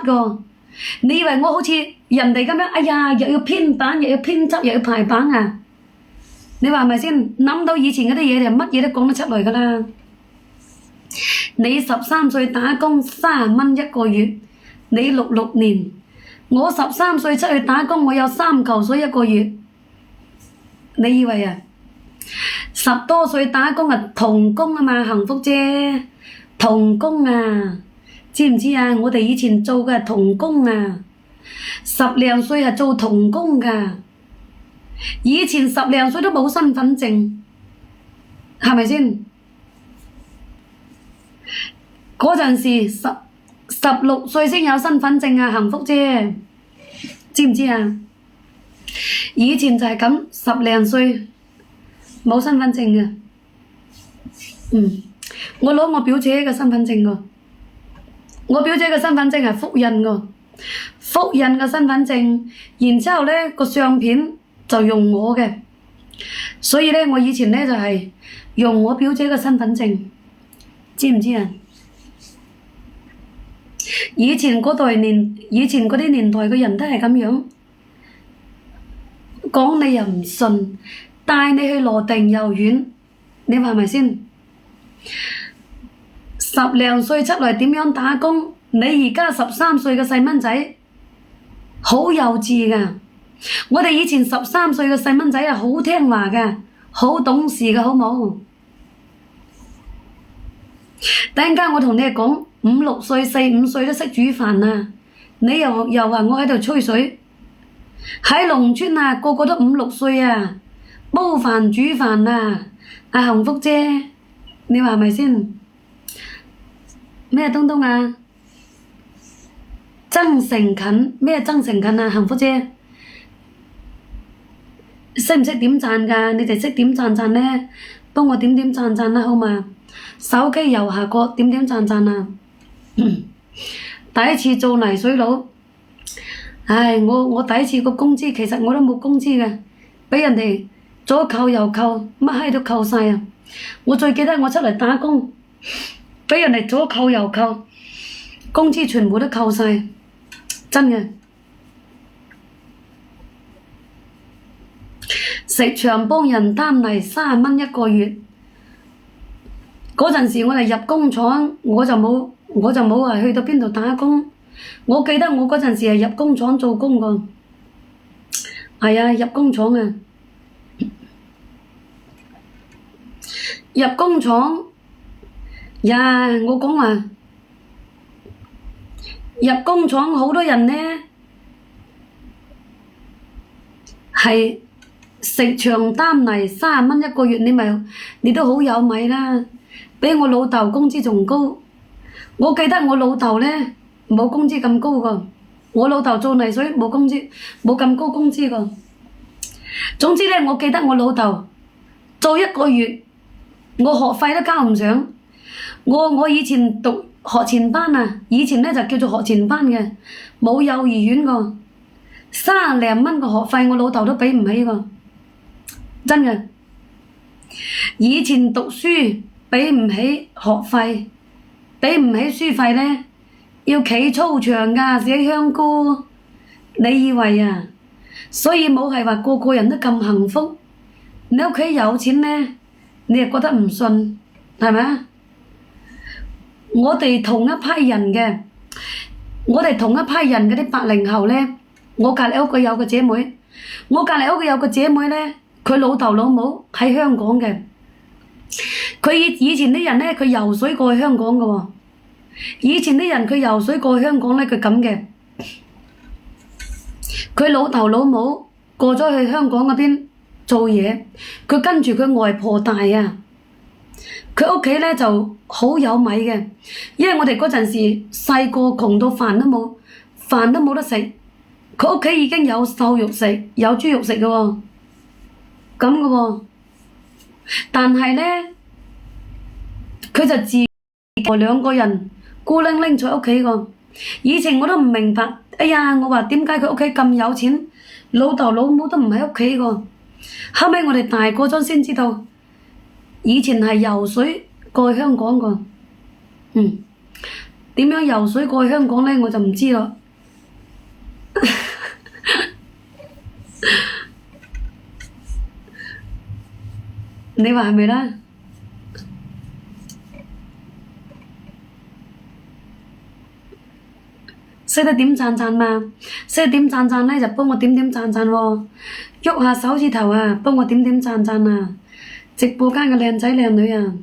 㗎。你以為我好似人哋咁樣，哎呀，又要編版，又要編輯，又要排版啊？你話係咪先？諗到以前嗰啲嘢，就乜嘢都講得出嚟㗎啦。你13歲打工30蚊一個月，你66年，我13歲出去打工，我有3嚿水一個月。你以為啊？10多歲打工啊，童工啊嘛，幸福姐，童工啊，知唔知啊？我哋以前做嘅係童工啊，10零歲係做童工㗎。以前10零歲都冇身份證，係咪先？嗰陣時16歲先有身份證啊，幸福姐，知唔知啊？以前就係咁，10零歲冇身份證嘅。我攞我表姐嘅身份證㗎，我表姐嘅身份證係複印㗎，複印嘅身份證，然之後呢個相片就用我嘅，所以呢我以前呢就係用我表姐嘅身份證，知唔知啊？以前嗰啲年代嘅人都係咁樣，講你又唔信，帶你去羅定又遠，你話係咪先？10零歲出嚟點樣打工？你而家13歲嘅細蚊仔好幼稚㗎。我哋以前13歲嘅細蚊仔係好聽話嘅，好懂事嘅，好冇？突然間我同你哋講，5、6歲、4、5歲都識煮飯啊！你又話我喺度吹水。喺農村啊，個個都5、6歲啊，煲飯煮飯啊！阿幸福姐，你話係咪先？咩東東啊？曾誠勤咩？曾誠勤啊，幸福姐，識唔識點讚㗎？你哋識點讚讚呢？幫我點點讚讚啦，好嘛？手機右下角點點讚讚啊！第一次做泥水佬，唉，我第一次個工資其實我都冇工資嘅，俾人哋左扣右扣，乜閪都扣晒啊！我最記得我出嚟打工，俾人哋左扣右扣，工資全部都扣晒，真嘅。食場幫人擔泥30蚊一個月，嗰陣時我哋入工廠，我就冇話去到邊度打工。我記得我嗰陣時係入工廠做工㗎，係啊，入工廠啊，入工廠呀！我講話入工廠好多人呢係食場擔泥30蚊一個月，你都好有米啦，比我老豆工資仲高。我記得我老豆呢冇工資咁高㗎，我老豆做泥水冇工資，冇咁高工資㗎。總之呢，我記得我老豆做一個月，我學費都交唔上。我以前讀學前班啊，以前呢就叫做學前班嘅，冇幼兒園㗎，30零蚊個學費，我老豆都俾唔起㗎，真嘅。以前讀書俾唔起學費，俾唔起書費呢，要企操場㗎，寫香菇。你以為啊？所以冇係話個個人都咁幸福。你屋企有錢呢，你又覺得唔信，係咪啊？我哋同一批人嘅，我哋同一批人嗰啲80後呢，我隔離屋企有個姐妹，我隔離屋企有個姐妹呢，佢老豆老母喺香港嘅，佢以前啲人呢，佢游水過去香港嘅喎。以前啲人佢游水過去香港呢，佢咁嘅，佢老豆老母過咗去香港嗰邊做嘢，佢跟住佢外婆大啊，佢屋企呢就好有米嘅，因為我哋嗰陣時細個窮到飯都冇得食，佢屋企已經有瘦肉食，有豬肉食嘅喎，咁嘅喎，但係呢，佢就自己兩個人孤零零在屋企個。以前我都唔明白，哎呀，我話點解佢屋企咁有錢，老豆老母都唔喺屋企個。後尾我哋大個咗先知道，以前係游水過去香港個。點樣游水過去香港呢？我就唔知咯。你話係咪啦？識得點讚讚嘛？識得點讚讚呢就幫我點點讚讚喎，喐下手指頭啊，幫我點點讚讚啊！直播間嘅靚仔靚女啊！